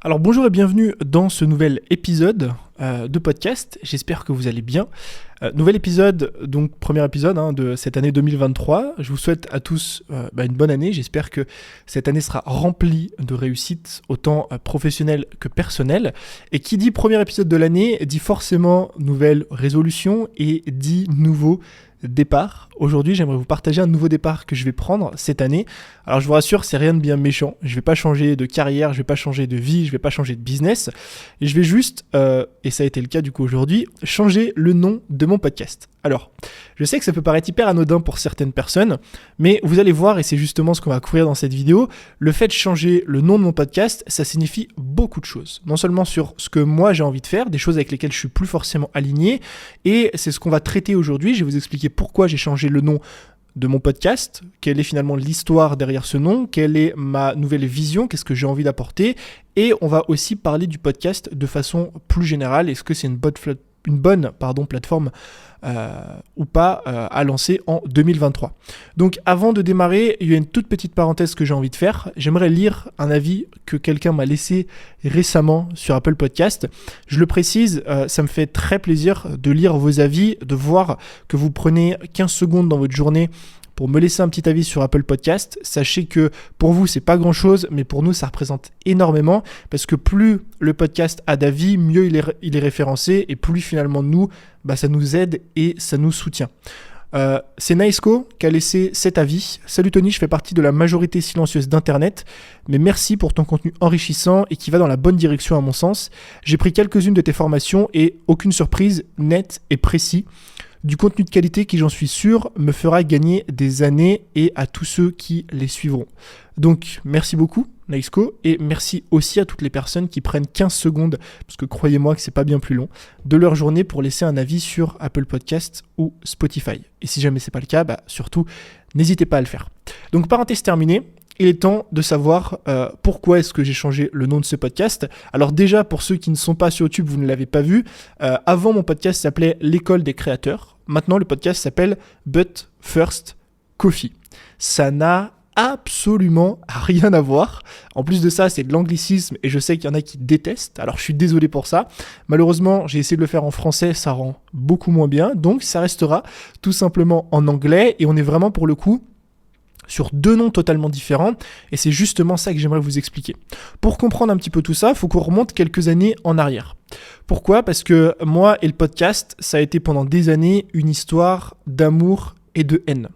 Alors bonjour et bienvenue dans ce nouvel épisode de podcast, j'espère que vous allez bien. Nouvel épisode, donc premier épisode de cette année 2023, je vous souhaite à tous une bonne année, j'espère que cette année sera remplie de réussites autant professionnelles que personnelles. Et qui dit premier épisode de l'année dit forcément nouvelle résolution et dit nouveau départ. Aujourd'hui, j'aimerais vous partager un nouveau départ que je vais prendre cette année. Alors je vous rassure, c'est rien de bien méchant. Je vais pas changer de carrière, je vais pas changer de vie, je vais pas changer de business. Et je vais juste, et ça a été le cas du coup aujourd'hui, changer le nom de mon podcast. Alors, je sais que ça peut paraître hyper anodin pour certaines personnes, mais vous allez voir, et c'est justement ce qu'on va couvrir dans cette vidéo, le fait de changer le nom de mon podcast, ça signifie beaucoup de choses. Non seulement sur ce que moi j'ai envie de faire, des choses avec lesquelles je suis plus forcément aligné, et c'est ce qu'on va traiter aujourd'hui. Je vais vous expliquer pourquoi j'ai changé le nom de mon podcast, quelle est finalement l'histoire derrière ce nom, quelle est ma nouvelle vision, qu'est-ce que j'ai envie d'apporter, et on va aussi parler du podcast de façon plus générale. Est-ce que c'est une bonne plateforme ou pas à lancer en 2023. Donc avant de démarrer, il y a une toute petite parenthèse que j'ai envie de faire. J'aimerais lire un avis que quelqu'un m'a laissé récemment sur Apple Podcast. Je le précise, ça me fait très plaisir de lire vos avis, de voir que vous prenez 15 secondes dans votre journée pour me laisser un petit avis sur Apple Podcast. Sachez que pour vous, c'est pas grand-chose, mais pour nous, ça représente énormément parce que plus le podcast a d'avis, mieux il est référencé et plus finalement nous, ça nous aide et ça nous soutient. C'est Naisco qui a laissé cet avis. Salut Tony, je fais partie de la majorité silencieuse d'Internet, mais merci pour ton contenu enrichissant et qui va dans la bonne direction à mon sens. J'ai pris quelques-unes de tes formations et aucune surprise, net et précis. Du contenu de qualité qui, j'en suis sûr, me fera gagner des années et à tous ceux qui les suivront. Donc, merci beaucoup, Naisco, et merci aussi à toutes les personnes qui prennent 15 secondes, parce que croyez-moi que c'est pas bien plus long, de leur journée pour laisser un avis sur Apple Podcast ou Spotify. Et si jamais c'est pas le cas, surtout, n'hésitez pas à le faire. Donc, parenthèse terminée. Il est temps de savoir pourquoi est-ce que j'ai changé le nom de ce podcast. Alors déjà, pour ceux qui ne sont pas sur YouTube, vous ne l'avez pas vu, avant mon podcast s'appelait L'école des créateurs. Maintenant, le podcast s'appelle But First Coffee. Ça n'a absolument rien à voir. En plus de ça, c'est de l'anglicisme et je sais qu'il y en a qui détestent. Alors je suis désolé pour ça. Malheureusement, j'ai essayé de le faire en français, ça rend beaucoup moins bien. Donc ça restera tout simplement en anglais et on est vraiment pour le coup sur deux noms totalement différents, et c'est justement ça que j'aimerais vous expliquer. Pour comprendre un petit peu tout ça, il faut qu'on remonte quelques années en arrière. Pourquoi ? Parce que moi et le podcast, ça a été pendant des années une histoire d'amour et de haine.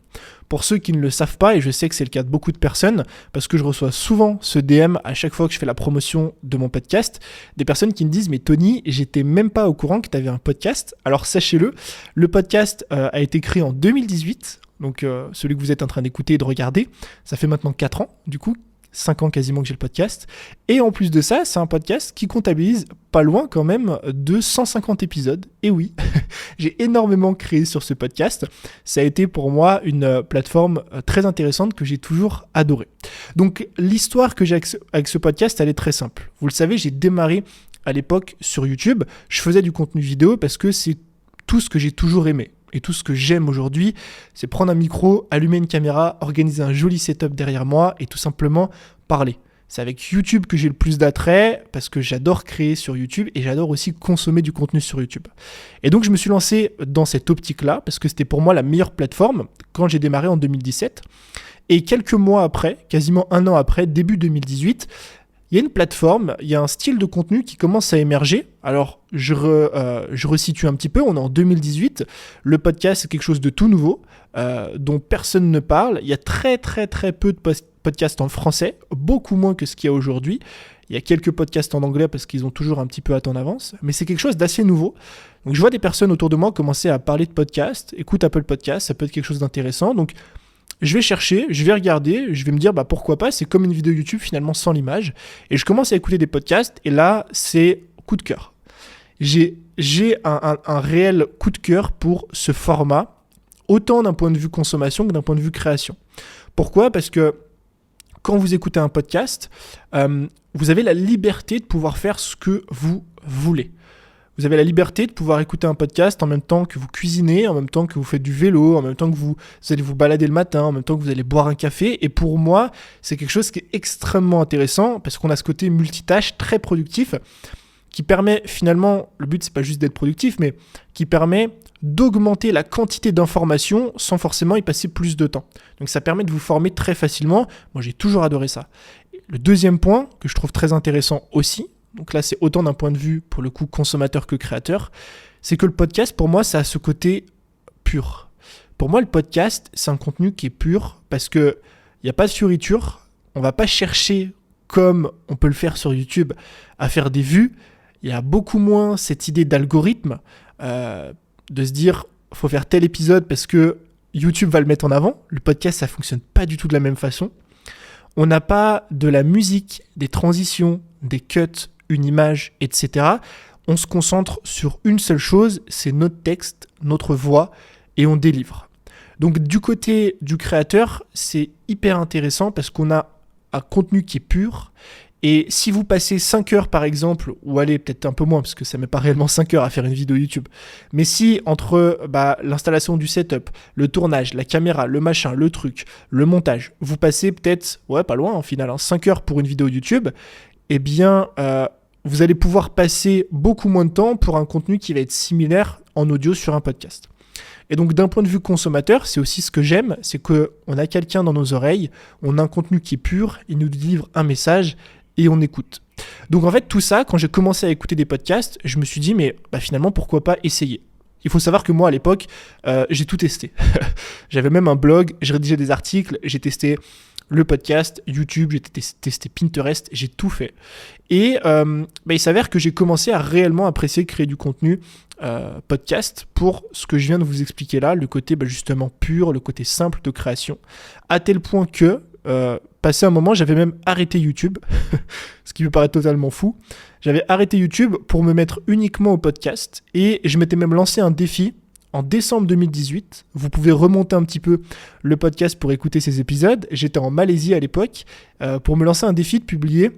Pour ceux qui ne le savent pas, et je sais que c'est le cas de beaucoup de personnes, parce que je reçois souvent ce DM à chaque fois que je fais la promotion de mon podcast, des personnes qui me disent « Mais Tony, j'étais même pas au courant que tu avais un podcast ». Alors sachez-le, le podcast a été créé en 2018, donc celui que vous êtes en train d'écouter et de regarder, ça fait maintenant 4 ans, du coup, 5 ans quasiment que j'ai le podcast. Et en plus de ça, c'est un podcast qui comptabilise pas loin quand même de 150 épisodes. Et oui, j'ai énormément créé sur ce podcast. Ça a été pour moi une plateforme très intéressante que j'ai toujours adorée. Donc l'histoire que j'ai avec ce podcast, elle est très simple. Vous le savez, j'ai démarré à l'époque sur YouTube. Je faisais du contenu vidéo parce que c'est tout ce que j'ai toujours aimé. Et tout ce que j'aime aujourd'hui, c'est prendre un micro, allumer une caméra, organiser un joli setup derrière moi et tout simplement parler. C'est avec YouTube que j'ai le plus d'attrait parce que j'adore créer sur YouTube et j'adore aussi consommer du contenu sur YouTube. Et donc je me suis lancé dans cette optique-là parce que c'était pour moi la meilleure plateforme quand j'ai démarré en 2017. Et quelques mois après, quasiment un an après, début 2018, il y a une plateforme, il y a un style de contenu qui commence à émerger. Alors, je resitue un petit peu, on est en 2018. Le podcast, c'est quelque chose de tout nouveau, dont personne ne parle. Il y a très, très, très peu de podcasts en français, beaucoup moins que ce qu'il y a aujourd'hui. Il y a quelques podcasts en anglais parce qu'ils ont toujours un petit peu à temps d'avance, mais c'est quelque chose d'assez nouveau. Donc, je vois des personnes autour de moi commencer à parler de podcasts. Écoute Apple Podcast, ça peut être quelque chose d'intéressant. Donc, je vais chercher, je vais regarder, je vais me dire pourquoi pas, c'est comme une vidéo YouTube finalement sans l'image. Et je commence à écouter des podcasts et là, c'est coup de cœur. J'ai un réel coup de cœur pour ce format, autant d'un point de vue consommation que d'un point de vue création. Pourquoi ? Parce que quand vous écoutez un podcast, vous avez la liberté de pouvoir faire ce que vous voulez. Vous avez la liberté de pouvoir écouter un podcast en même temps que vous cuisinez, en même temps que vous faites du vélo, en même temps que vous allez vous balader le matin, en même temps que vous allez boire un café. Et pour moi, c'est quelque chose qui est extrêmement intéressant parce qu'on a ce côté multitâche très productif qui permet finalement, le but c'est pas juste d'être productif, mais qui permet d'augmenter la quantité d'informations sans forcément y passer plus de temps. Donc ça permet de vous former très facilement. Moi j'ai toujours adoré ça. Le deuxième point que je trouve très intéressant aussi, donc là c'est autant d'un point de vue pour le coup consommateur que créateur, c'est que le podcast pour moi ça a ce côté pur. Pour moi le podcast c'est un contenu qui est pur parce que il n'y a pas de fioriture, on va pas chercher comme on peut le faire sur YouTube à faire des vues. Il y a beaucoup moins cette idée d'algorithme, de se dire faut faire tel épisode parce que YouTube va le mettre en avant. Le podcast ça fonctionne pas du tout de la même façon. On n'a pas de la musique, des transitions, des cuts, une image, etc. On se concentre sur une seule chose, c'est notre texte, notre voix, et on délivre. Donc du côté du créateur, c'est hyper intéressant parce qu'on a un contenu qui est pur. Et si vous passez 5 heures par exemple, ou allez peut-être un peu moins parce que ça ne met pas réellement 5 heures à faire une vidéo YouTube, mais si entre l'installation du setup, le tournage, la caméra, le machin, le truc, le montage, vous passez peut-être, pas loin en final, 5 heures pour une vidéo YouTube, eh bien vous allez pouvoir passer beaucoup moins de temps pour un contenu qui va être similaire en audio sur un podcast. Et donc d'un point de vue consommateur, c'est aussi ce que j'aime, c'est qu'on a quelqu'un dans nos oreilles, on a un contenu qui est pur, il nous délivre un message et on écoute. Donc en fait tout ça, quand j'ai commencé à écouter des podcasts, je me suis dit mais finalement pourquoi pas essayer. Il faut savoir que moi à l'époque, j'ai tout testé. J'avais même un blog, je rédigeais des articles, j'ai testé le podcast, YouTube, j'ai testé Pinterest, j'ai tout fait. Et il s'avère que j'ai commencé à réellement apprécier créer du contenu podcast pour ce que je viens de vous expliquer là, le côté justement pur, le côté simple de création, à tel point que passé un moment, j'avais même arrêté YouTube, ce qui me paraît totalement fou. J'avais arrêté YouTube pour me mettre uniquement au podcast et je m'étais même lancé un défi en décembre 2018. Vous pouvez remonter un petit peu le podcast pour écouter ces épisodes. J'étais en Malaisie à l'époque pour me lancer un défi de publier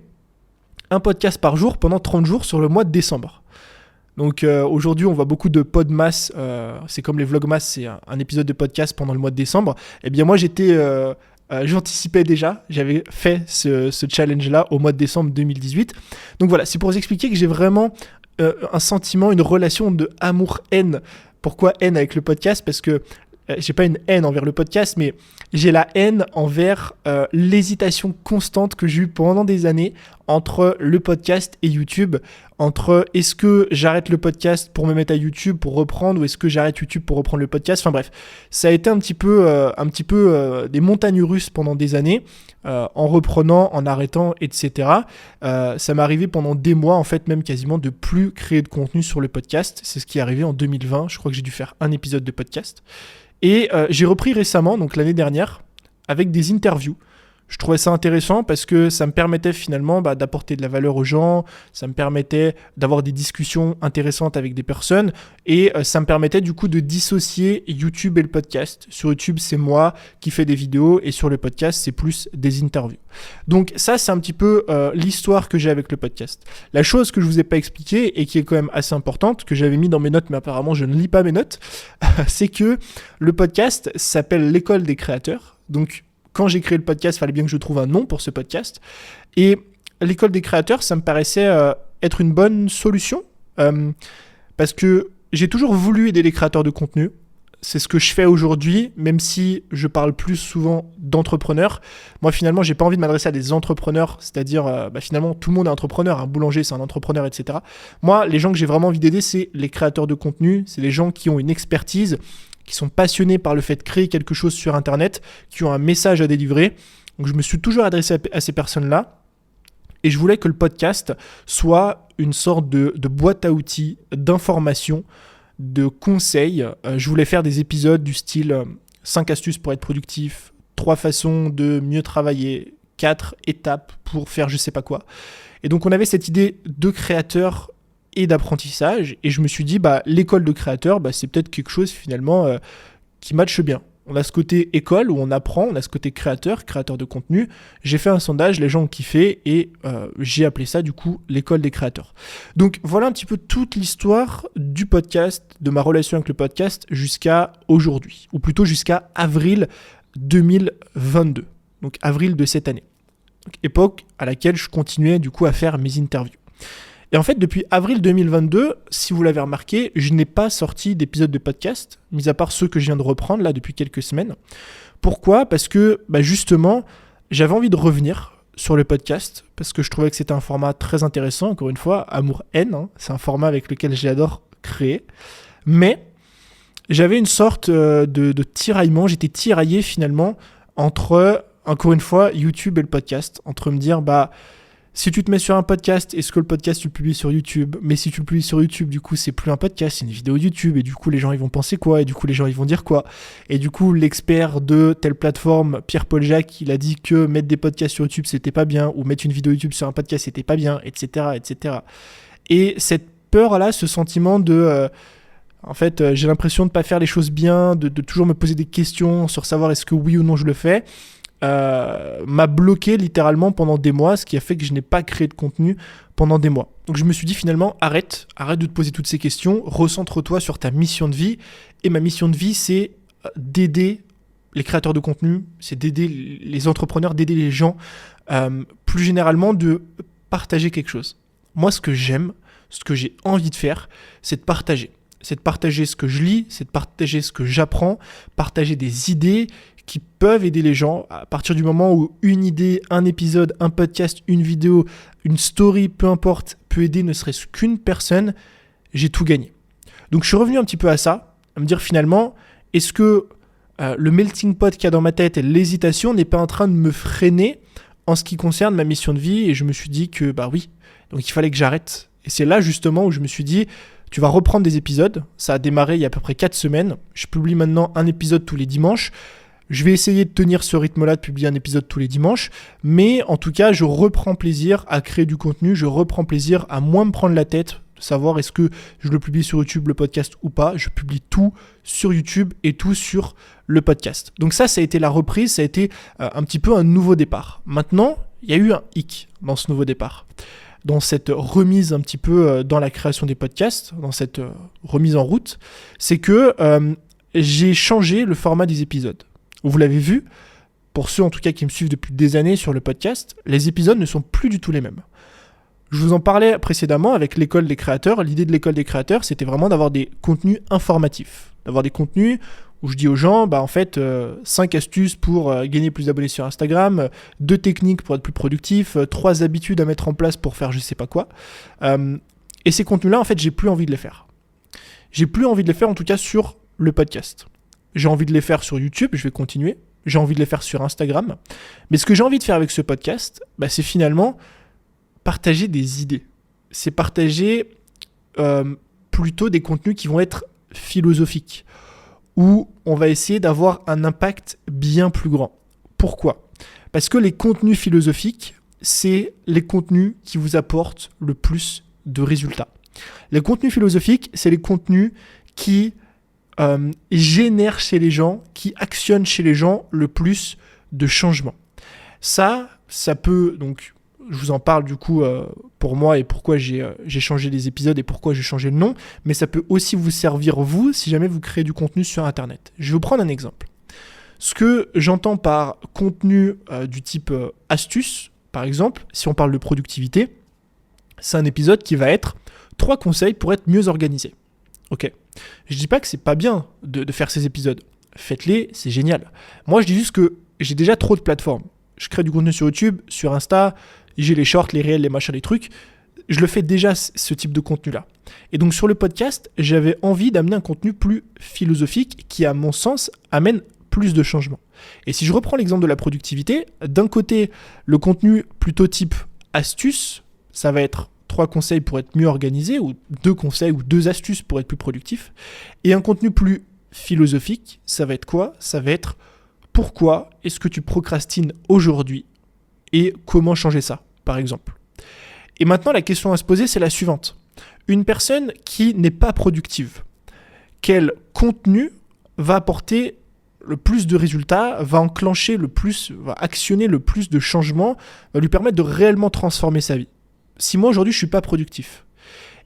un podcast par jour pendant 30 jours sur le mois de décembre. Donc aujourd'hui, on voit beaucoup de podmas, c'est comme les vlogmas, c'est un épisode de podcast pendant le mois de décembre. Eh bien moi, j'anticipais déjà, j'avais fait ce challenge-là au mois de décembre 2018. Donc voilà, c'est pour vous expliquer que j'ai vraiment un sentiment, une relation de amour-haine. Pourquoi haine avec le podcast ? Parce que j'ai pas une haine envers le podcast, mais j'ai la haine envers l'hésitation constante que j'ai eue pendant des années entre le podcast et YouTube, entre est-ce que j'arrête le podcast pour me mettre à YouTube pour reprendre ou est-ce que j'arrête YouTube pour reprendre le podcast. Enfin bref, ça a été un petit peu des montagnes russes pendant des années, en reprenant, en arrêtant, etc. Ça m'est arrivé pendant des mois, en fait, même quasiment de plus créer de contenu sur le podcast. C'est ce qui est arrivé en 2020. Je crois que j'ai dû faire un épisode de podcast. Et j'ai repris récemment, donc l'année dernière, avec des interviews. Je trouvais ça intéressant parce que ça me permettait finalement d'apporter de la valeur aux gens, ça me permettait d'avoir des discussions intéressantes avec des personnes et ça me permettait du coup de dissocier YouTube et le podcast. Sur YouTube, c'est moi qui fais des vidéos et sur le podcast, c'est plus des interviews. Donc ça, c'est un petit peu l'histoire que j'ai avec le podcast. La chose que je vous ai pas expliquée et qui est quand même assez importante, que j'avais mis dans mes notes mais apparemment je ne lis pas mes notes, c'est que le podcast s'appelle l'École des créateurs. Donc quand j'ai créé le podcast, il fallait bien que je trouve un nom pour ce podcast. Et l'École des créateurs, ça me paraissait être une bonne solution parce que j'ai toujours voulu aider les créateurs de contenu. C'est ce que je fais aujourd'hui, même si je parle plus souvent d'entrepreneurs. Moi, finalement, j'ai pas envie de m'adresser à des entrepreneurs, c'est-à-dire, finalement, tout le monde est entrepreneur. Un boulanger, c'est un entrepreneur, etc. Moi, les gens que j'ai vraiment envie d'aider, c'est les créateurs de contenu. C'est les gens qui ont une expertise, qui sont passionnés par le fait de créer quelque chose sur Internet, qui ont un message à délivrer. Donc je me suis toujours adressé à ces personnes-là et je voulais que le podcast soit une sorte de boîte à outils, d'informations, de conseils. Je voulais faire des épisodes du style 5 astuces pour être productif, 3 façons de mieux travailler, 4 étapes pour faire je sais pas quoi. Et donc on avait cette idée de créateur et d'apprentissage, et je me suis dit l'école de créateur c'est peut-être quelque chose finalement qui matche bien. On a ce côté école où on apprend, on a ce côté créateur de contenu. J'ai fait un sondage, les gens ont kiffé et j'ai appelé ça du coup l'école des créateurs. Donc voilà un petit peu toute l'histoire du podcast, de ma relation avec le podcast jusqu'à aujourd'hui, ou plutôt jusqu'à avril 2022, donc avril de cette année. Donc, époque à laquelle je continuais du coup à faire mes interviews. Et en fait, depuis avril 2022, si vous l'avez remarqué, je n'ai pas sorti d'épisode de podcast, mis à part ceux que je viens de reprendre là depuis quelques semaines. Pourquoi ? Parce que justement, j'avais envie de revenir sur le podcast, parce que je trouvais que c'était un format très intéressant, encore une fois, amour-haine, c'est un format avec lequel j'adore créer. Mais j'avais une sorte de tiraillement, j'étais tiraillé finalement entre, encore une fois, YouTube et le podcast, entre me dire, si tu te mets sur un podcast, est-ce que le podcast tu le publies sur YouTube ? Mais si tu le publies sur YouTube, du coup, c'est plus un podcast, c'est une vidéo YouTube. Et du coup, les gens, ils vont penser quoi ? Et du coup, les gens, ils vont dire quoi ? Et du coup, l'expert de telle plateforme, Pierre-Paul Jacques, il a dit que mettre des podcasts sur YouTube, c'était pas bien. Ou mettre une vidéo YouTube sur un podcast, c'était pas bien, etc., etc. Et cette peur-là, ce sentiment de... j'ai l'impression de pas faire les choses bien, de toujours me poser des questions sur savoir est-ce que oui ou non je le fais, m'a bloqué littéralement pendant des mois, ce qui a fait que je n'ai pas créé de contenu pendant des mois. Donc je me suis dit finalement, arrête de te poser toutes ces questions, recentre-toi sur ta mission de vie. Et ma mission de vie, c'est d'aider les créateurs de contenu, c'est d'aider les entrepreneurs, d'aider les gens, plus généralement de partager quelque chose. Moi, ce que j'aime, ce que j'ai envie de faire, c'est de partager. C'est de partager ce que je lis, c'est de partager ce que j'apprends, partager des idées qui peuvent aider les gens à partir du moment où une idée, un épisode, un podcast, une vidéo, une story, peu importe, peut aider ne serait-ce qu'une personne, j'ai tout gagné. Donc je suis revenu un petit peu à ça, à me dire finalement, est-ce que le melting pot qu'il y a dans ma tête et l'hésitation n'est pas en train de me freiner en ce qui concerne ma mission de vie ? Et je me suis dit que oui, donc il fallait que j'arrête. Et c'est là justement où je me suis dit, tu vas reprendre des épisodes, ça a démarré il y a à peu près 4 semaines, je publie maintenant un épisode tous les dimanches. Je vais essayer de tenir ce rythme-là, de publier un épisode tous les dimanches, mais en tout cas, je reprends plaisir à créer du contenu, je reprends plaisir à moins me prendre la tête, de savoir est-ce que je le publie sur YouTube, le podcast ou pas. Je publie tout sur YouTube et tout sur le podcast. Donc ça a été la reprise, ça a été un petit peu un nouveau départ. Maintenant, il y a eu un hic dans ce nouveau départ, dans cette remise un petit peu dans la création des podcasts, dans cette remise en route, c'est que j'ai changé le format des épisodes. Vous l'avez vu, pour ceux en tout cas qui me suivent depuis des années sur le podcast, les épisodes ne sont plus du tout les mêmes. Je vous en parlais précédemment avec l'école des créateurs. L'idée de l'école des créateurs, c'était vraiment d'avoir des contenus informatifs, d'avoir des contenus où je dis aux gens, 5 astuces pour gagner plus d'abonnés sur Instagram, 2 techniques pour être plus productif, 3 habitudes à mettre en place pour faire je sais pas quoi. Et ces contenus-là, en fait, j'ai plus envie de les faire. J'ai plus envie de les faire, en tout cas, sur le podcast. J'ai envie de les faire sur YouTube, je vais continuer. J'ai envie de les faire sur Instagram. Mais ce que j'ai envie de faire avec ce podcast, c'est finalement partager des idées. C'est partager plutôt des contenus qui vont être philosophiques, où on va essayer d'avoir un impact bien plus grand. Pourquoi ? Parce que les contenus philosophiques, c'est les contenus qui vous apportent le plus de résultats. Les contenus philosophiques, c'est les contenus qui génèrent chez les gens, qui actionnent chez les gens le plus de changements. Ça peut, donc, je vous en parle du coup pour moi et pourquoi j'ai changé les épisodes et pourquoi j'ai changé le nom, mais ça peut aussi vous servir vous si jamais vous créez du contenu sur Internet. Je vais vous prendre un exemple. Ce que j'entends par contenu du type astuce, par exemple, si on parle de productivité, c'est un épisode qui va être 3 conseils pour être mieux organisé. Ok. Je dis pas que c'est pas bien de faire ces épisodes. Faites-les, c'est génial. Moi, je dis juste que j'ai déjà trop de plateformes. Je crée du contenu sur YouTube, sur Insta, j'ai les shorts, les réels, les machins, les trucs. Je le fais déjà, ce type de contenu-là. Et donc, sur le podcast, j'avais envie d'amener un contenu plus philosophique qui, à mon sens, amène plus de changements. Et si je reprends l'exemple de la productivité, d'un côté, le contenu plutôt type astuce, ça va être 3 conseils pour être mieux organisé, ou 2 conseils ou 2 astuces pour être plus productif. Et un contenu plus philosophique, ça va être quoi ? Ça va être pourquoi est-ce que tu procrastines aujourd'hui et comment changer ça, par exemple. Et maintenant, la question à se poser, c'est la suivante. Une personne qui n'est pas productive, quel contenu va apporter le plus de résultats, va enclencher le plus, va actionner le plus de changements, va lui permettre de réellement transformer sa vie. Si moi aujourd'hui je suis pas productif,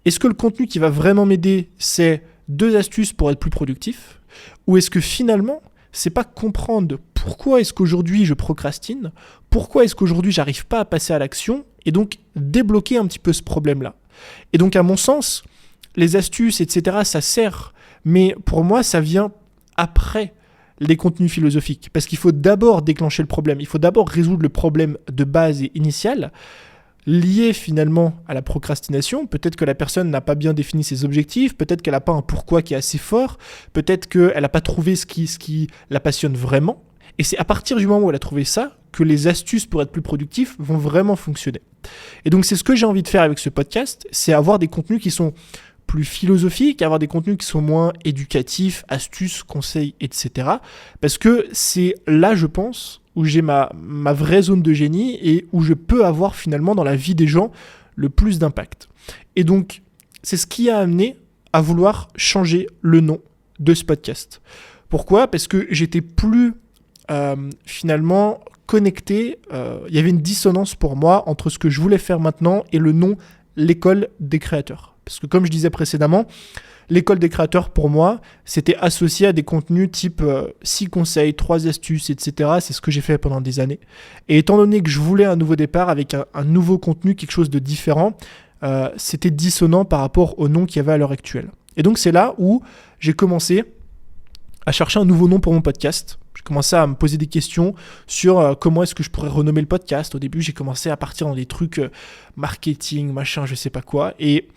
est-ce que le contenu qui va vraiment m'aider, c'est 2 astuces pour être plus productif ? Ou est-ce que finalement, c'est pas comprendre pourquoi est-ce qu'aujourd'hui je procrastine, pourquoi est-ce qu'aujourd'hui j'arrive pas à passer à l'action, et donc débloquer un petit peu ce problème-là. Et donc à mon sens, les astuces, etc., ça sert, mais pour moi, ça vient après les contenus philosophiques. Parce qu'il faut d'abord déclencher le problème, il faut d'abord résoudre le problème de base et initial, lié finalement à la procrastination. Peut-être que la personne n'a pas bien défini ses objectifs, peut-être qu'elle n'a pas un pourquoi qui est assez fort, peut-être qu'elle n'a pas trouvé ce qui la passionne vraiment. Et c'est à partir du moment où elle a trouvé ça que les astuces pour être plus productif vont vraiment fonctionner. Et donc c'est ce que j'ai envie de faire avec ce podcast, c'est avoir des contenus qui sont plus philosophiques, avoir des contenus qui sont moins éducatifs, astuces, conseils, etc. Parce que c'est là, je pense, où j'ai ma vraie zone de génie et où je peux avoir finalement dans la vie des gens le plus d'impact. Et donc, c'est ce qui a amené à vouloir changer le nom de ce podcast. Pourquoi ? Parce que j'étais plus finalement connecté, il y avait une dissonance pour moi entre ce que je voulais faire maintenant et le nom l'école des créateurs. Parce que comme je disais précédemment, l'école des créateurs, pour moi, c'était associé à des contenus type 6 conseils, 3 astuces, etc. C'est ce que j'ai fait pendant des années. Et étant donné que je voulais un nouveau départ avec un nouveau contenu, quelque chose de différent, c'était dissonant par rapport au nom qu'il y avait à l'heure actuelle. Et donc c'est là où j'ai commencé à chercher un nouveau nom pour mon podcast. J'ai commencé à me poser des questions sur comment est-ce que je pourrais renommer le podcast. Au début, j'ai commencé à partir dans des trucs marketing, machin, je sais pas quoi. Et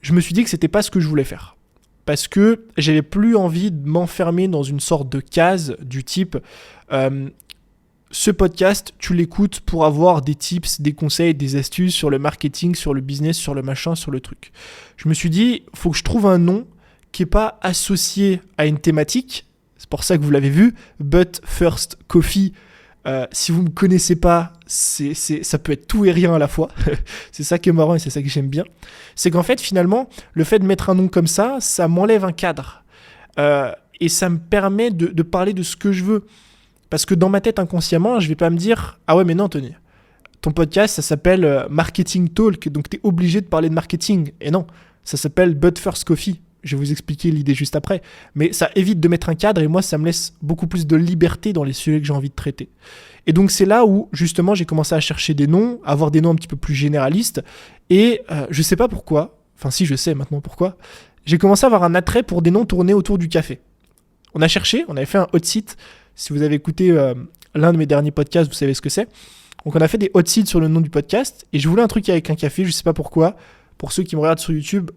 je me suis dit que c'était pas ce que je voulais faire. Parce que j'avais plus envie de m'enfermer dans une sorte de case du type ce podcast, tu l'écoutes pour avoir des tips, des conseils, des astuces sur le marketing, sur le business, sur le machin, sur le truc. Je me suis dit, faut que je trouve un nom qui n'est pas associé à une thématique. C'est pour ça que vous l'avez vu, But First Coffee. Si vous ne me connaissez pas, ça peut être tout et rien à la fois. C'est ça qui est marrant et c'est ça que j'aime bien. C'est qu'en fait, finalement, le fait de mettre un nom comme ça m'enlève un cadre. Et ça me permet de parler de ce que je veux. Parce que dans ma tête, inconsciemment, je ne vais pas me dire « Ah ouais, mais non, Tony, ton podcast, ça s'appelle Marketing Talk, donc tu es obligé de parler de marketing. » Et non, ça s'appelle But First Coffee. Je vais vous expliquer l'idée juste après. Mais ça évite de mettre un cadre et moi, ça me laisse beaucoup plus de liberté dans les sujets que j'ai envie de traiter. Et donc, c'est là où, justement, j'ai commencé à chercher des noms, à avoir des noms un petit peu plus généralistes. Et je sais pas pourquoi, enfin si, je sais maintenant pourquoi, j'ai commencé à avoir un attrait pour des noms tournés autour du café. On a cherché, on avait fait un hot seat. Si vous avez écouté l'un de mes derniers podcasts, vous savez ce que c'est. Donc, on a fait des hot seats sur le nom du podcast. Et je voulais un truc avec un café, je sais pas pourquoi. Pour ceux qui me regardent sur YouTube,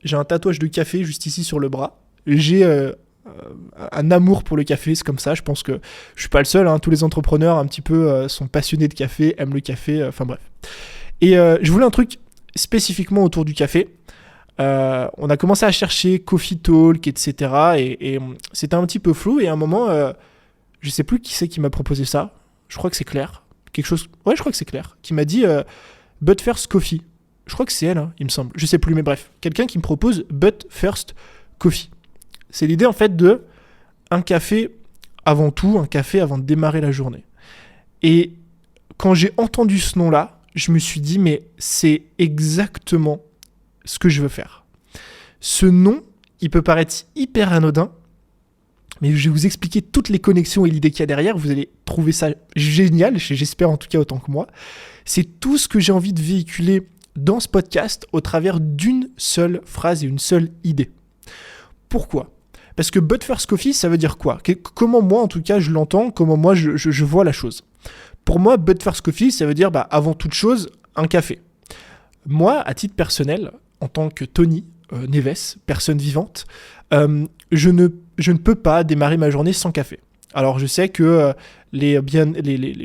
j'ai un tatouage de café juste ici sur le bras. J'ai un amour pour le café, c'est comme ça. Je pense que je suis pas le seul. Tous les entrepreneurs un petit peu sont passionnés de café, aiment le café. Enfin bref. Et je voulais un truc spécifiquement autour du café. On a commencé à chercher Coffee Talk, etc. Et c'était un petit peu flou. Et à un moment, je sais plus qui c'est qui m'a proposé ça. Je crois que c'est Claire. Ouais, je crois que c'est Claire qui m'a dit But First Coffee. Je crois que c'est elle, il me semble. Je sais plus, mais bref. Quelqu'un qui me propose But First Coffee. C'est l'idée, en fait, de un café avant tout, un café avant de démarrer la journée. Et quand j'ai entendu ce nom-là, je me suis dit, mais c'est exactement ce que je veux faire. Ce nom, il peut paraître hyper anodin, mais je vais vous expliquer toutes les connexions et l'idée qu'il y a derrière. Vous allez trouver ça génial, j'espère en tout cas autant que moi. C'est tout ce que j'ai envie de véhiculer dans ce podcast au travers d'une seule phrase et une seule idée. Pourquoi ? Parce que But First Coffee, ça veut dire quoi ? Comment moi, en tout cas, je l'entends, comment moi, je vois la chose. Pour moi, But First Coffee, ça veut dire, avant toute chose, un café. Moi, à titre personnel, en tant que Tony Neves, personne vivante, je ne peux pas démarrer ma journée sans café. Alors je sais que les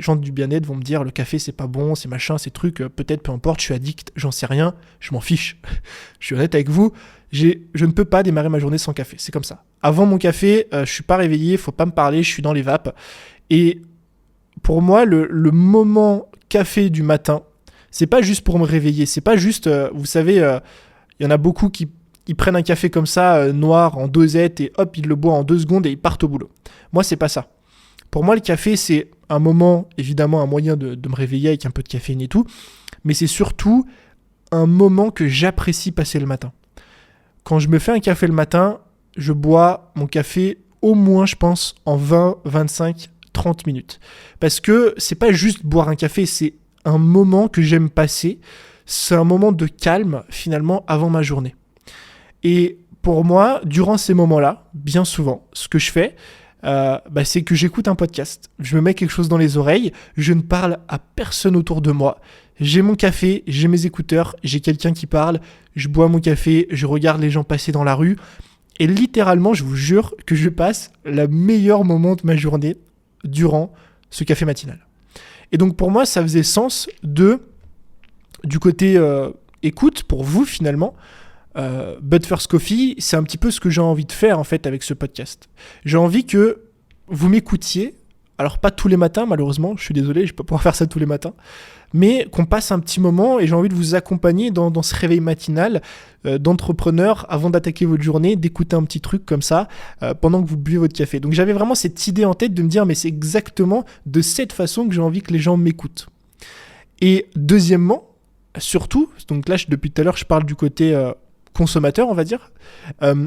gens du bien-être vont me dire le café c'est pas bon, c'est machin, c'est trucs, peut-être, peu importe, je suis addict, j'en sais rien, je m'en fiche. Je suis honnête avec vous, je ne peux pas démarrer ma journée sans café, c'est comme ça. Avant mon café, je suis pas réveillé, faut pas me parler, je suis dans les vapes. Et pour moi, le moment café du matin, c'est pas juste pour me réveiller, c'est pas juste, vous savez, il y en a beaucoup qui ils prennent un café comme ça, noir, en dosette, et hop, ils le boivent en 2 secondes et ils partent au boulot. Moi, c'est pas ça. Pour moi, le café, c'est un moment, évidemment, un moyen de me réveiller avec un peu de caféine et tout, mais c'est surtout un moment que j'apprécie passer le matin. Quand je me fais un café le matin, je bois mon café au moins, je pense, en 20, 25, 30 minutes. Parce que c'est pas juste boire un café, c'est un moment que j'aime passer. C'est un moment de calme, finalement, avant ma journée. Et pour moi, durant ces moments-là, bien souvent, ce que je fais, c'est que j'écoute un podcast. Je me mets quelque chose dans les oreilles, je ne parle à personne autour de moi. J'ai mon café, j'ai mes écouteurs, j'ai quelqu'un qui parle, je bois mon café, je regarde les gens passer dans la rue. Et littéralement, je vous jure que je passe le meilleur moment de ma journée durant ce café matinal. Et donc pour moi, ça faisait sens du côté écoute, pour vous finalement, But First Coffee, c'est un petit peu ce que j'ai envie de faire en fait avec ce podcast. J'ai envie que vous m'écoutiez, alors pas tous les matins malheureusement, je suis désolé, je peux pas pouvoir faire ça tous les matins, mais qu'on passe un petit moment et j'ai envie de vous accompagner dans ce réveil matinal d'entrepreneur avant d'attaquer votre journée, d'écouter un petit truc comme ça pendant que vous buvez votre café. Donc j'avais vraiment cette idée en tête de me dire mais c'est exactement de cette façon que j'ai envie que les gens m'écoutent. Et deuxièmement, surtout, donc là depuis tout à l'heure je parle du côté consommateur on va dire,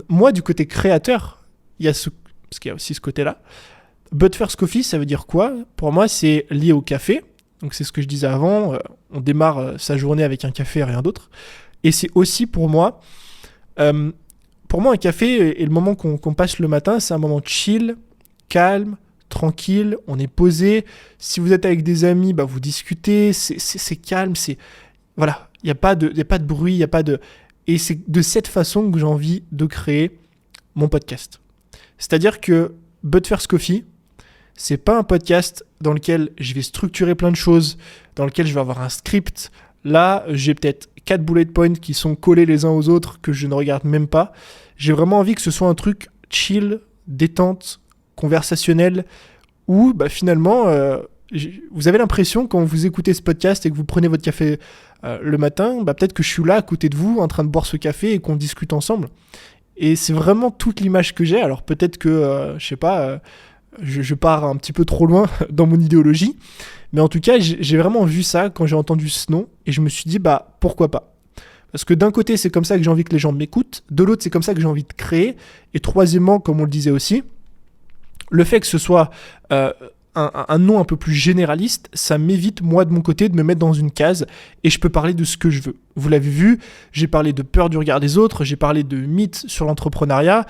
moi du côté créateur, parce qu'il y a aussi ce côté-là. But First Coffee, ça veut dire quoi ? Pour moi, c'est lié au café. Donc c'est ce que je disais avant, on démarre sa journée avec un café et rien d'autre. Et c'est aussi pour moi un café et le moment qu'on passe le matin, c'est un moment chill, calme, tranquille, on est posé. Si vous êtes avec des amis, vous discutez, c'est calme, voilà, il n'y a pas de bruit, il n'y a pas de... Et c'est de cette façon que j'ai envie de créer mon podcast. C'est-à-dire que But First Coffee, c'est pas un podcast dans lequel je vais structurer plein de choses, dans lequel je vais avoir un script. Là, j'ai peut-être 4 bullet points qui sont collés les uns aux autres que je ne regarde même pas. J'ai vraiment envie que ce soit un truc chill, détente, conversationnel, où finalement, vous avez l'impression quand vous écoutez ce podcast et que vous prenez votre café le matin, peut-être que je suis là à côté de vous en train de boire ce café et qu'on discute ensemble. Et c'est vraiment toute l'image que j'ai. Alors peut-être que, je pars un petit peu trop loin dans mon idéologie, mais en tout cas, j'ai vraiment vu ça quand j'ai entendu ce nom et je me suis dit, pourquoi pas ? Parce que d'un côté, c'est comme ça que j'ai envie que les gens m'écoutent, de l'autre, c'est comme ça que j'ai envie de créer, et troisièmement, comme on le disait aussi, le fait que ce soit un nom un peu plus généraliste, ça m'évite, moi, de mon côté, de me mettre dans une case et je peux parler de ce que je veux. Vous l'avez vu, j'ai parlé de peur du regard des autres, j'ai parlé de mythes sur l'entrepreneuriat.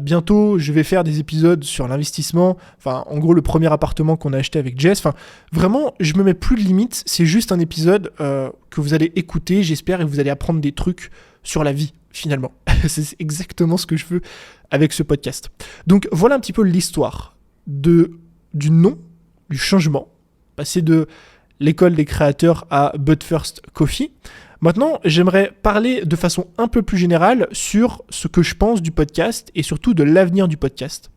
Bientôt, je vais faire des épisodes sur l'investissement. Enfin, en gros, le premier appartement qu'on a acheté avec Jess. Enfin, vraiment, je me mets plus de limites. C'est juste un épisode que vous allez écouter, j'espère, et vous allez apprendre des trucs sur la vie, finalement. C'est exactement ce que je veux avec ce podcast. Donc, voilà un petit peu l'histoire du nom, du changement, passer de l'école des créateurs à But First Coffee. Maintenant, j'aimerais parler de façon un peu plus générale sur ce que je pense du podcast et surtout de l'avenir du podcast.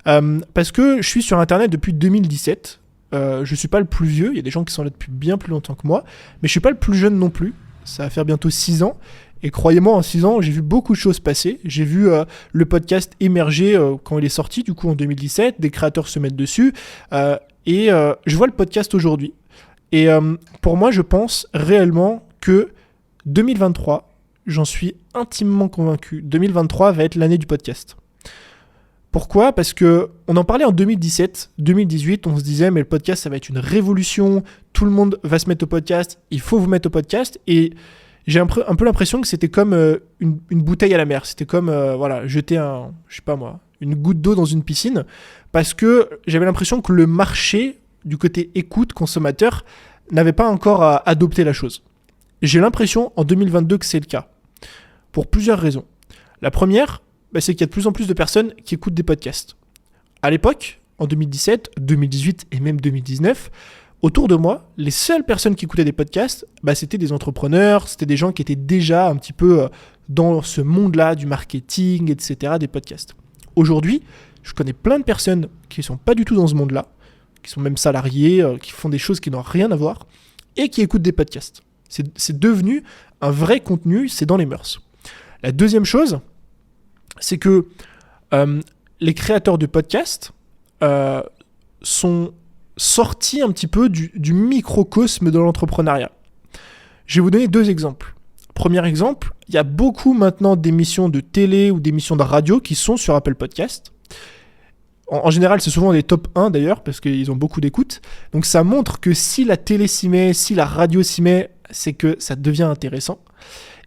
Parce que je suis sur Internet depuis 2017. Je ne suis pas le plus vieux, il y a des gens qui sont là depuis bien plus longtemps que moi, mais je ne suis pas le plus jeune non plus. Ça va faire bientôt 6 ans. Et croyez-moi, en 6 ans, j'ai vu beaucoup de choses passer. J'ai vu le podcast émerger quand il est sorti, du coup en 2017, des créateurs se mettre dessus. Et je vois le podcast aujourd'hui. Et pour moi, je pense réellement que 2023, j'en suis intimement convaincu, 2023 va être l'année du podcast. Pourquoi ? Parce qu'on en parlait en 2017, 2018, on se disait mais le podcast ça va être une révolution, tout le monde va se mettre au podcast, il faut vous mettre au podcast. Et j'ai un peu l'impression que c'était comme une bouteille à la mer, c'était comme jeter une goutte d'eau dans une piscine, parce que j'avais l'impression que le marché du côté écoute consommateur n'avait pas encore adopté la chose. J'ai l'impression en 2022 que c'est le cas, pour plusieurs raisons. La première, c'est qu'il y a de plus en plus de personnes qui écoutent des podcasts. À l'époque, en 2017, 2018 et même 2019, autour de moi, les seules personnes qui écoutaient des podcasts, c'était des entrepreneurs, c'était des gens qui étaient déjà un petit peu dans ce monde-là du marketing, etc., des podcasts. Aujourd'hui, je connais plein de personnes qui ne sont pas du tout dans ce monde-là, qui sont même salariés, qui font des choses qui n'ont rien à voir, et qui écoutent des podcasts. C'est devenu un vrai contenu, c'est dans les mœurs. La deuxième chose, c'est que les créateurs de podcasts sont sortis un petit peu du microcosme de l'entrepreneuriat. Je vais vous donner 2 exemples. Premier exemple, il y a beaucoup maintenant d'émissions de télé ou d'émissions de radio qui sont sur Apple Podcast. En général, c'est souvent des top 1 d'ailleurs, parce qu'ils ont beaucoup d'écoute. Donc ça montre que si la télé s'y met, si la radio s'y met, c'est que ça devient intéressant.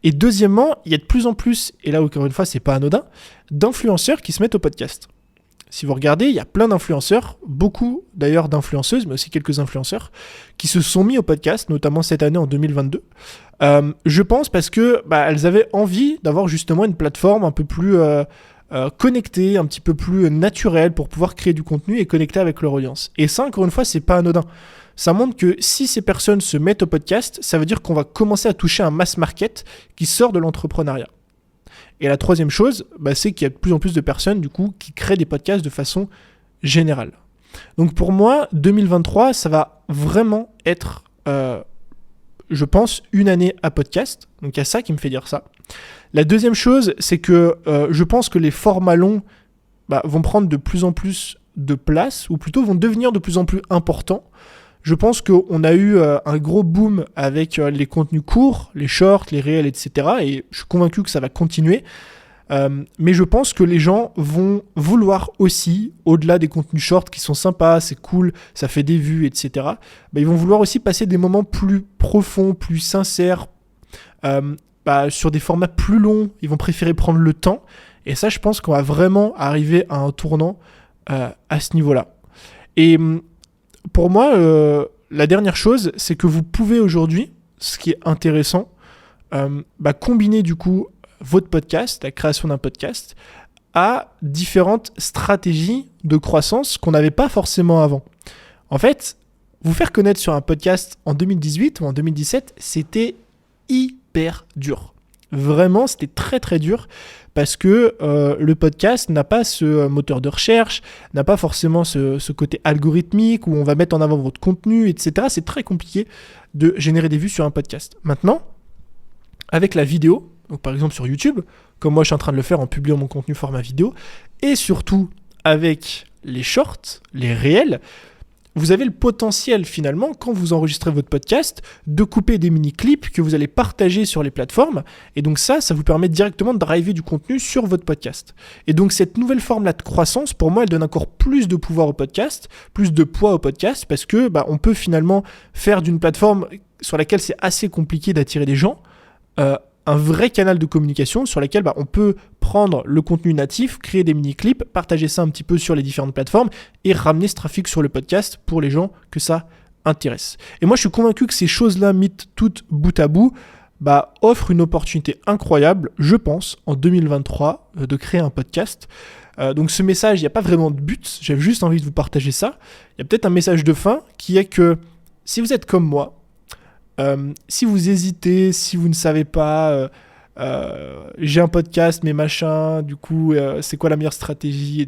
Et deuxièmement, il y a de plus en plus, et là encore une fois, c'est pas anodin, d'influenceurs qui se mettent au podcast. Si vous regardez, il y a plein d'influenceurs, beaucoup d'ailleurs d'influenceuses, mais aussi quelques influenceurs, qui se sont mis au podcast, notamment cette année en 2022. Je pense parce que elles avaient envie d'avoir justement une plateforme un peu plus connectée, un petit peu plus naturelle pour pouvoir créer du contenu et connecter avec leur audience. Et ça, encore une fois, c'est pas anodin. Ça montre que si ces personnes se mettent au podcast, ça veut dire qu'on va commencer à toucher un mass market qui sort de l'entrepreneuriat. Et la troisième chose, c'est qu'il y a de plus en plus de personnes du coup qui créent des podcasts de façon générale. Donc pour moi, 2023, ça va vraiment être, je pense, une année à podcast. Donc il y a ça qui me fait dire ça. La deuxième chose, c'est que je pense que les formats longs vont prendre de plus en plus de place, ou plutôt vont devenir de plus en plus importants. Je pense qu'on a eu un gros boom avec les contenus courts, les shorts, les réels, etc. Et je suis convaincu que ça va continuer. Mais je pense que les gens vont vouloir aussi, au-delà des contenus shorts qui sont sympas, c'est cool, ça fait des vues, etc. Ils vont vouloir aussi passer des moments plus profonds, plus sincères, sur des formats plus longs. Ils vont préférer prendre le temps. Et ça, je pense qu'on va vraiment arriver à un tournant à ce niveau-là. Et pour moi, la dernière chose, c'est que vous pouvez aujourd'hui, ce qui est intéressant, combiner du coup votre podcast, la création d'un podcast, à différentes stratégies de croissance qu'on n'avait pas forcément avant. En fait, vous faire connaître sur un podcast en 2018 ou en 2017, c'était hyper dur. Vraiment, c'était très très dur parce que le podcast n'a pas ce moteur de recherche, n'a pas forcément ce côté algorithmique où on va mettre en avant votre contenu, etc. C'est très compliqué de générer des vues sur un podcast. Maintenant, avec la vidéo, donc par exemple sur YouTube, comme moi je suis en train de le faire en publiant mon contenu format vidéo, et surtout avec les shorts, les réels, vous avez le potentiel finalement, quand vous enregistrez votre podcast, de couper des mini-clips que vous allez partager sur les plateformes. Et donc ça vous permet directement de driver du contenu sur votre podcast. Et donc cette nouvelle forme-là de croissance, pour moi, elle donne encore plus de pouvoir au podcast, plus de poids au podcast, parce que on peut finalement faire d'une plateforme sur laquelle c'est assez compliqué d'attirer des gens, un vrai canal de communication sur lequel on peut prendre le contenu natif, créer des mini-clips, partager ça un petit peu sur les différentes plateformes et ramener ce trafic sur le podcast pour les gens que ça intéresse. Et moi, je suis convaincu que ces choses-là, mises toutes bout à bout, offrent une opportunité incroyable, je pense, en 2023, de créer un podcast. Donc ce message, il n'y a pas vraiment de but, j'avais juste envie de vous partager ça. Il y a peut-être un message de fin qui est que si vous êtes comme moi, si vous hésitez, si vous ne savez pas, j'ai un podcast, mais machin, du coup, c'est quoi la meilleure stratégie,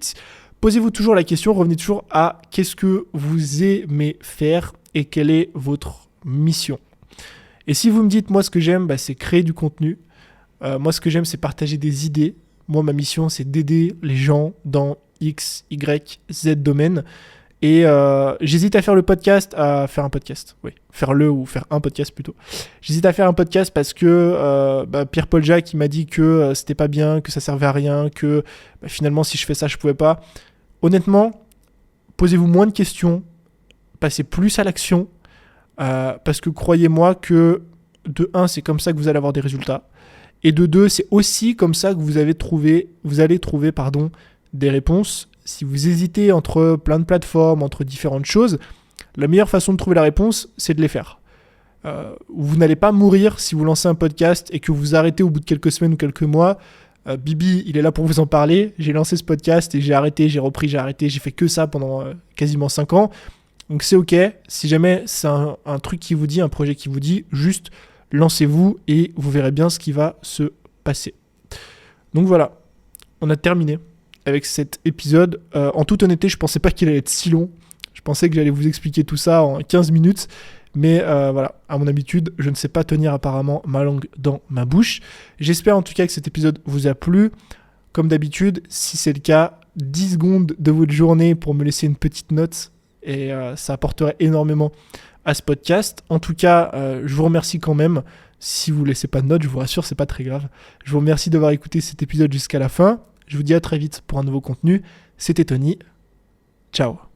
posez-vous toujours la question, revenez toujours à qu'est-ce que vous aimez faire et quelle est votre mission. Et si vous me dites, moi, ce que j'aime, c'est créer du contenu. Moi, ce que j'aime, c'est partager des idées. Moi, ma mission, c'est d'aider les gens dans X, Y, Z domaines. Et j'hésite à faire le podcast, à faire un podcast. Oui, faire-le ou faire un podcast plutôt. J'hésite à faire un podcast parce que Pierre-Paul Jacques, il m'a dit que c'était pas bien, que ça servait à rien, que finalement, si je fais ça, je pouvais pas. Honnêtement, posez-vous moins de questions, passez plus à l'action, parce que croyez-moi que de 1, c'est comme ça que vous allez avoir des résultats. Et de 2, c'est aussi comme ça que vous allez trouver des réponses. Si vous hésitez entre plein de plateformes, entre différentes choses, la meilleure façon de trouver la réponse, c'est de les faire. Vous n'allez pas mourir si vous lancez un podcast et que vous arrêtez au bout de quelques semaines ou quelques mois. Bibi, il est là pour vous en parler. J'ai lancé ce podcast et j'ai arrêté, j'ai repris, j'ai arrêté. J'ai fait que ça pendant quasiment 5 ans. Donc c'est ok. Si jamais c'est un truc qui vous dit, un projet qui vous dit, juste lancez-vous et vous verrez bien ce qui va se passer. Donc voilà, on a terminé avec cet épisode. En toute honnêteté, je pensais pas qu'il allait être si long. Je pensais que j'allais vous expliquer tout ça en 15 minutes. Mais voilà, à mon habitude, je ne sais pas tenir apparemment ma langue dans ma bouche. J'espère en tout cas que cet épisode vous a plu. Comme d'habitude, si c'est le cas, 10 secondes de votre journée pour me laisser une petite note et ça apporterait énormément à ce podcast. En tout cas, je vous remercie quand même. Si vous ne laissez pas de note, je vous rassure, c'est pas très grave. Je vous remercie d'avoir écouté cet épisode jusqu'à la fin. Je vous dis à très vite pour un nouveau contenu. C'était Tony. Ciao.